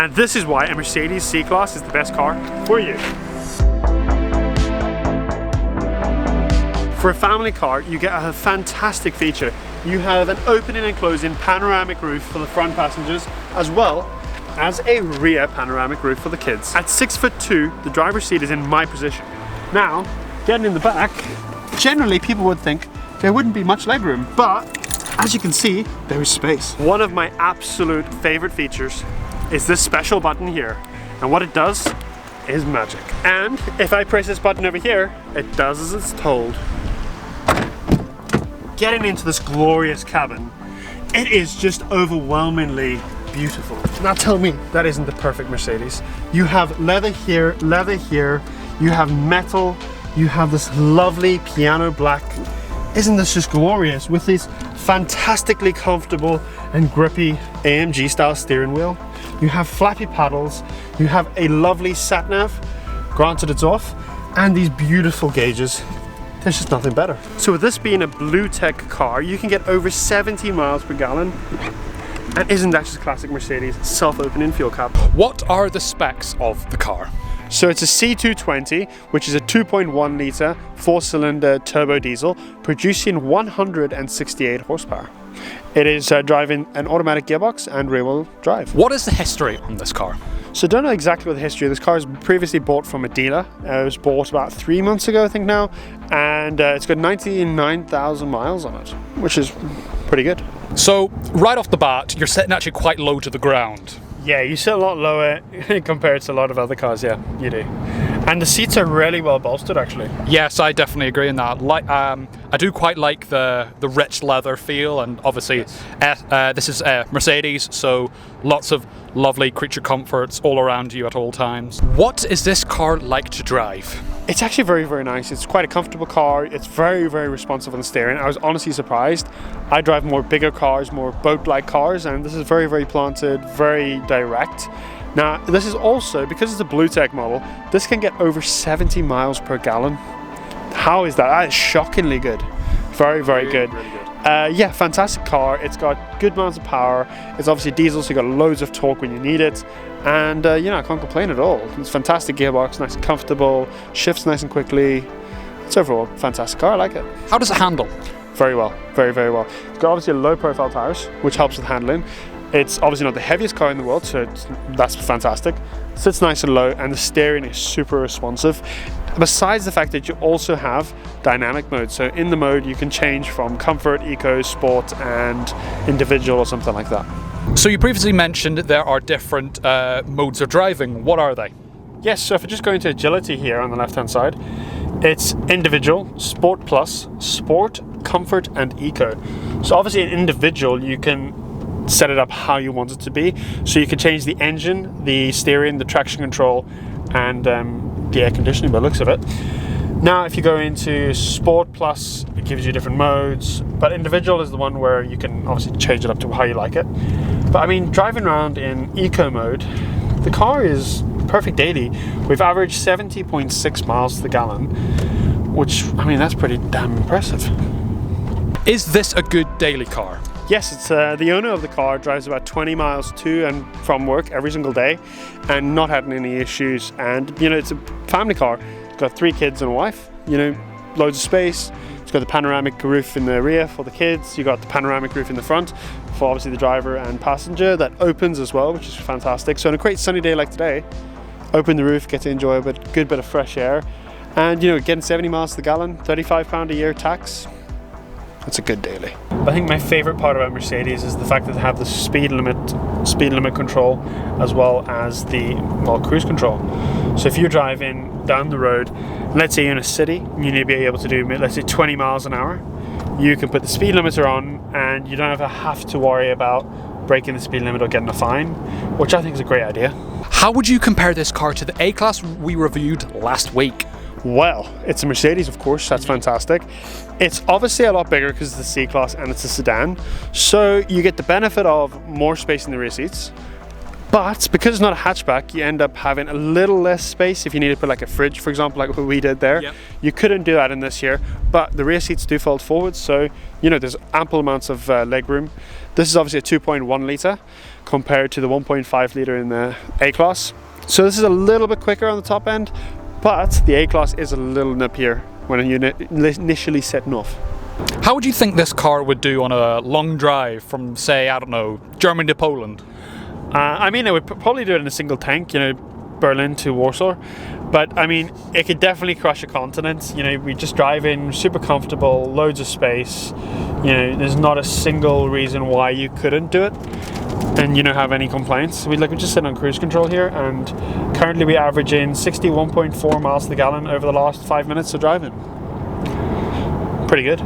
And this is why a Mercedes C-Class is the best car for you. For a family car, you get a fantastic feature. You have an opening and closing panoramic roof for the front passengers, as well as a rear panoramic roof for the kids. At 6'2", the driver's seat is in my position. Now, getting in the back, generally people would think there wouldn't be much legroom, but as you can see, there is space. One of my absolute favorite features is this special button here. And what it does is magic. And if I press this button over here, it does as it's told. Getting into this glorious cabin, it is just overwhelmingly beautiful. Now tell me that isn't the perfect Mercedes. You have leather here, you have metal, you have this lovely piano black. Isn't this just glorious with these fantastically comfortable and grippy AMG style steering wheel? You have flappy paddles, you have a lovely sat nav, granted it's off, and these beautiful gauges. There's just nothing better. So with this being a BluTec car, you can get over 70 miles per gallon. And isn't that just classic Mercedes self-opening fuel cap? What are the specs of the car? So it's a C220, which is a 2.1 litre 4-cylinder turbo diesel, producing 168 horsepower. It is driving an automatic gearbox and rear-wheel drive. What is the history on this car? So I don't know exactly what the history of this car is. Previously bought from a dealer. It was bought about 3 months ago, I think now, and it's got 99,000 miles on it, which is pretty good. So right off the bat, you're sitting actually quite low to the ground. Yeah, you sit a lot lower compared to a lot of other cars, yeah, you do. And the seats are really well bolstered, actually. Yes, I definitely agree in that. I do quite like the rich leather feel, and obviously this is Mercedes, so lots of lovely creature comforts all around you at all times. What is this car like to drive? It's actually very, very nice. It's quite a comfortable car. It's very, very responsive on the steering. I was honestly surprised. I drive more bigger cars, more boat-like cars, and this is very, very planted, very direct. Now, this is also, because it's a BluTec model, this can get over 70 miles per gallon. How is that? That is shockingly good. Very, very good. Really good. Yeah, fantastic car. It's got good amounts of power. It's obviously diesel, so you've got loads of torque when you need it. And, you know, I can't complain at all. It's a fantastic gearbox, nice and comfortable, shifts nice and quickly. It's overall a fantastic car. I like it. How does it handle? Very well. Very, very well. It's got obviously low-profile tires, which helps with handling. It's obviously not the heaviest car in the world, so that's fantastic. It sits nice and low, and the steering is super responsive. Besides the fact that you also have dynamic mode, so in the mode you can change from comfort, eco, sport, and individual or something like that. So you previously mentioned there are different modes of driving. What are they? Yes, so if I just go into agility here on the left-hand side, it's individual, sport plus, sport, comfort, and eco. So obviously in individual you can set it up how you want it to be. So you can change the engine, the steering, the traction control, and the air conditioning by the looks of it. Now if you go into Sport Plus, it gives you different modes, but individual is the one where you can obviously change it up to how you like it. But I mean, driving around in eco mode, the car is perfect daily. We've averaged 70.6 miles to the gallon, which, I mean, that's pretty damn impressive. Is this a good daily car? Yes, it's the owner of the car drives about 20 miles to and from work every single day and not having any issues. And, you know, it's a family car. It's got 3 kids and a wife, you know, loads of space. It's got the panoramic roof in the rear for the kids. You got the panoramic roof in the front for obviously the driver and passenger that opens as well, which is fantastic. So on a great sunny day like today, open the roof, get to enjoy a good bit of fresh air. And, you know, getting 70 miles to the gallon, £35 a year tax. That's a good daily. I think my favorite part about Mercedes is the fact that they have the speed limit control, as well as the cruise control. So if you're driving down the road, let's say you're in a city, you need to be able to do, let's say 20 miles an hour, you can put the speed limiter on and you don't have to worry about breaking the speed limit or getting a fine, which I think is a great idea. How would you compare this car to the A-Class we reviewed last week? Well, it's a Mercedes, of course, that's fantastic. It's obviously a lot bigger because it's the C-Class and it's a sedan. So you get the benefit of more space in the rear seats, But because it's not a hatchback, you end up having a little less space if you need to put like a fridge, for example, like what we did there. Yep. You couldn't do that in this here, but the rear seats do fold forward, so there's ample amounts of leg room. This is obviously a 2.1 litre compared to the 1.5 litre in the A-Class. So this is a little bit quicker on the top end, but the A-Class is a little nippier when you initially setting off. How would you think this car would do on a long drive from, say, I don't know, Germany to Poland? I mean, it would probably do it in a single tank, Berlin to Warsaw. But I mean, it could definitely crush a continent. We just drive in, super comfortable, loads of space. There's not a single reason why you couldn't do it and have any complaints. We just sit on cruise control here, and currently we average in 61.4 miles to the gallon over the last 5 minutes of driving. Pretty good.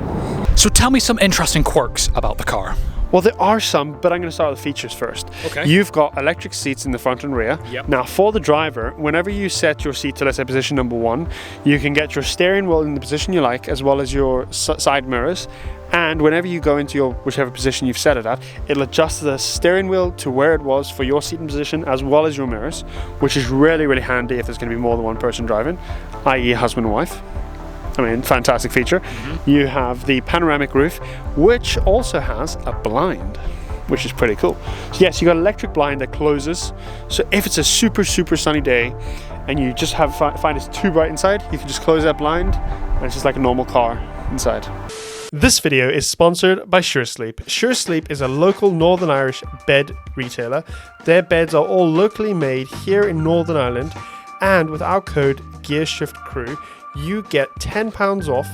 So tell me some interesting quirks about the car. Well, there are some, but I'm going to start with the features first. Okay. You've got electric seats in the front and rear. Yep. Now, for the driver, whenever you set your seat to, let's say, position number 1, you can get your steering wheel in the position you like, as well as your side mirrors. And whenever you go into your whichever position you've set it at, it'll adjust the steering wheel to where it was for your seating position, as well as your mirrors, which is really, really handy if there's going to be more than one person driving, i.e. husband and wife. I mean, fantastic feature. Mm-hmm. You have the panoramic roof, which also has a blind, which is pretty cool. So yes, you got an electric blind that closes. So if it's a super, super sunny day and you just find it's too bright inside, you can just close that blind and it's just like a normal car inside. This video is sponsored by SureSleep. SureSleep is a local Northern Irish bed retailer. Their beds are all locally made here in Northern Ireland, and with our code GearShiftCrew, you get £10 off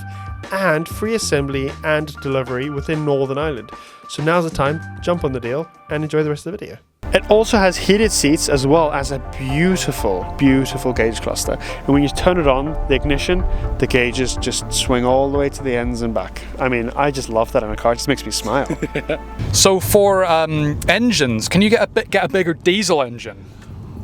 and free assembly and delivery within Northern Ireland. So now's the time, jump on the deal and enjoy the rest of the video. It also has heated seats as well as a beautiful, beautiful gauge cluster. And when you turn it on, the ignition, the gauges just swing all the way to the ends and back. I mean, I just love that in a car. It just makes me smile. So for engines, can you get a bigger diesel engine?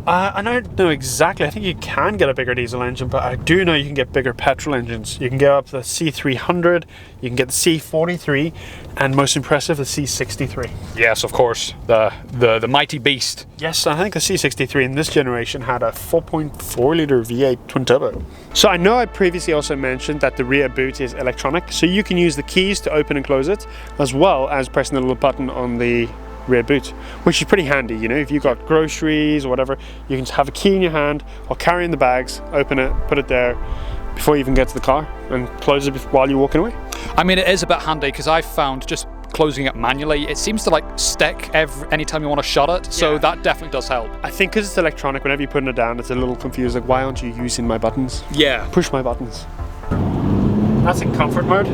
I don't know exactly. I think you can get a bigger diesel engine, but I do know you can get bigger petrol engines. You can get up to the C300, you can get the C43, and most impressive, the C63. Yes, of course, the mighty beast. Yes, I think the C63 in this generation had a 4.4 litre V8 twin turbo. So I know I previously also mentioned that the rear boot is electronic, so you can use the keys to open and close it, as well as pressing the little button on the rear boot, which is pretty handy. If you've got groceries or whatever, you can just have a key in your hand or carrying the bags, open it, put it there before you even get to the car, and close it while you're walking away. I mean, it is a bit handy because I've found just closing it manually, it seems to stick anytime you want to shut it, so that definitely does help. I think because it's electronic, whenever you're putting it down, it's a little confused, why aren't you using my buttons? Yeah. Push my buttons. That's in comfort mode.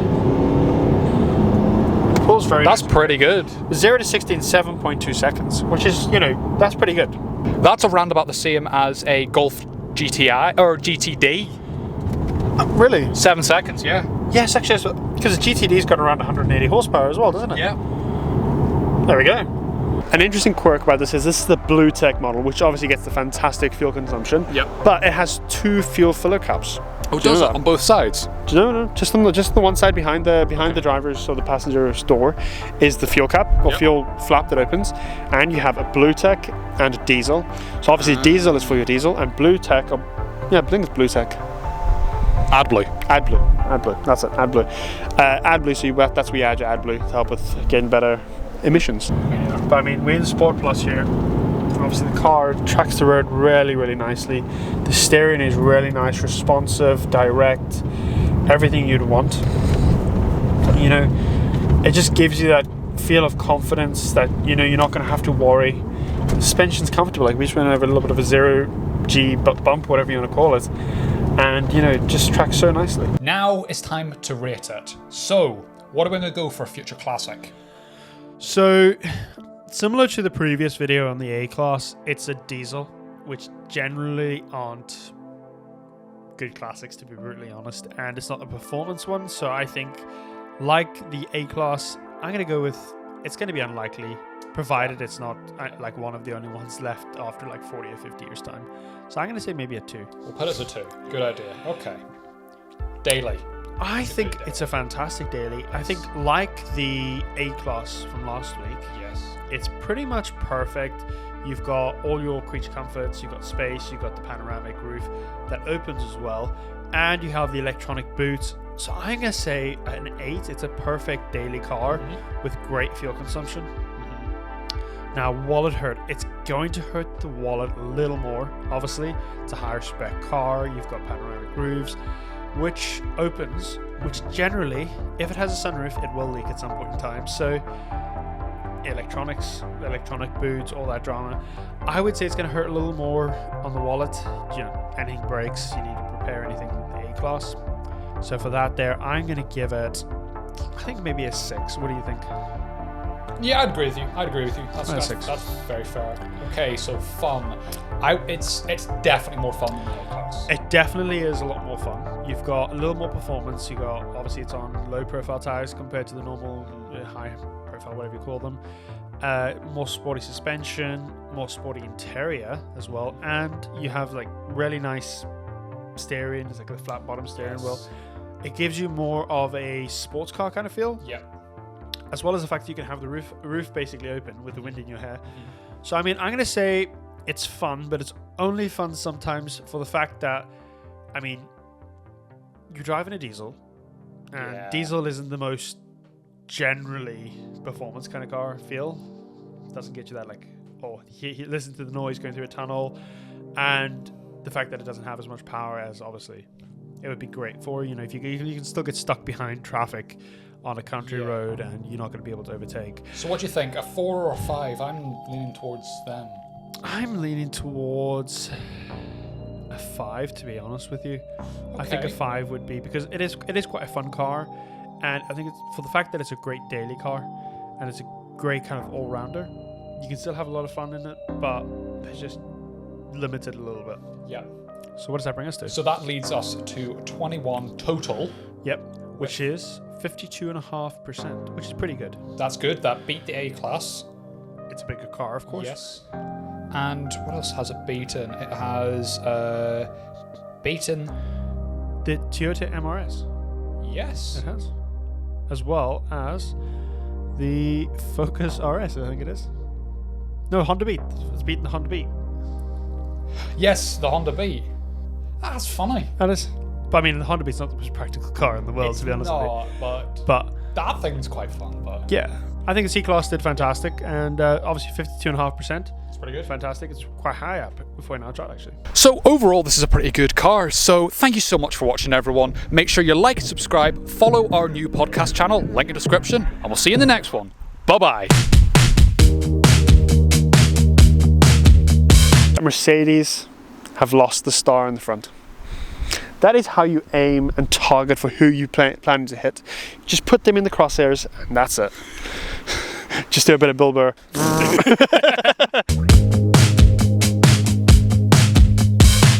Pulls very That's nice. pretty good. 0 to 60 in 7.2 seconds, which is, that's pretty good. That's around about the same as a Golf GTI or GTD. Really? 7 seconds, yeah. Yes, actually, because the GTD's got around 180 horsepower as well, doesn't it? Yeah. There we go. An interesting quirk about this is the BluTec model, which obviously gets the fantastic fuel consumption. Yep. But it has 2 fuel filler caps. Oh, does it on both sides? No, just on the one side behind the driver's, so the passenger's door, is the fuel cap or fuel flap that opens, and you have a BluTec and a diesel. So obviously diesel is for your diesel, and BluTec, I think it's BluTec. AdBlue. That's it. AdBlue. AdBlue. So that's where you add your AdBlue to help with getting better emissions. Yeah. But I mean, we're in the Sport Plus here. Obviously the car tracks the road really, really nicely. The steering is really nice, responsive, direct, everything you'd want. It just gives you that feel of confidence that you're not going to have to worry. The suspension's comfortable. We just went over a little bit of a 0G bump, whatever you want to call it, and it just tracks so nicely. Now it's time to rate it. So, what are we going to go for Future Classic? So, similar to the previous video on the A-Class, it's a diesel, which generally aren't good classics, to be brutally honest, and it's not a performance one, so I think, like the A-Class, I'm going to go with, it's going to be unlikely, provided it's not one of the only ones left after 40 or 50 years time. So I'm going to say maybe a 2. We'll put it as a 2. Good idea. Okay. Daily. I think it's a fantastic daily. I think, like the A-Class from last week, yes, it's pretty much perfect You've got all your creature comforts, you've got space, you've got the panoramic roof that opens as well, and you have the electronic boot. So I'm going to say an 8. It's a perfect daily car with great fuel consumption. Now, will it hurt? It's going to hurt the wallet a little more, obviously. It's a higher spec car, you've got panoramic roofs, which opens, which generally, if it has a sunroof, it will leak at some point in time. So, electronics, electronic boots, all that drama. I would say it's going to hurt a little more on the wallet. You know, anything breaks, you need to prepare anything in the A-Class. So for that there, I'm going to give it, I think maybe a 6. What do you think? Yeah, I'd agree with you. That's very fair. Okay, so fun. It's definitely more fun than the A-Class. It definitely is a lot more fun. You've got a little more performance. You got, obviously it's on low profile tires compared to the normal high profile, whatever you call them. More sporty suspension, more sporty interior as well, and you have like really nice steering. It's like a flat bottom steering wheel. It gives you more of a sports car kind of feel. Yeah. As well as the fact that you can have the roof basically open with the wind in your hair. So I mean, I'm gonna say it's fun, but it's only fun sometimes for the fact that, I mean, you're driving a diesel, and diesel isn't the most generally performance kind of car feel. Doesn't get you that like, oh, he listen to the noise going through a tunnel, and the fact that it doesn't have as much power as obviously it would be great for, you know, if you can still get stuck behind traffic on a country road and you're not going to be able to overtake. So what do you think, a 4 or a 5? I'm leaning towards them. I'm leaning towards a 5, to be honest with you. Okay. I think a 5 would be, because it is quite a fun car, and I think it's for the fact that it's a great daily car and it's a great kind of all-rounder. You can still have a lot of fun in it, but it's just limited a little bit. Yeah. So what does that bring us to? So that leads us to 21 total. Yep. Which is 52.5%, which is pretty good. That's good. That beat the A-Class. It's a bigger car, of course. Yes. And what else has it beaten? It has beaten the Toyota MRS. Yes. It has. As well as the Focus RS, I think it is. No, Honda Beat. It's beaten the Honda Beat. Yes, the Honda Beat. That's funny. That is. But I mean, the Honda Beat's not the most practical car in the world, to be honest with you. But that thing's quite fun. But yeah, I think the C-Class did fantastic, and obviously 52.5%. It's pretty good. Fantastic. It's quite high up before now chart, actually. So overall, this is a pretty good car. So thank you so much for watching, everyone. Make sure you like and subscribe. Follow our new podcast channel, link in the description, and we'll see you in the next one. Bye-bye. Mercedes have lost the star in the front. That is how you aim and target for who you plan to hit. Just put them in the crosshairs, and that's it. Just do a bit of Bill Burr.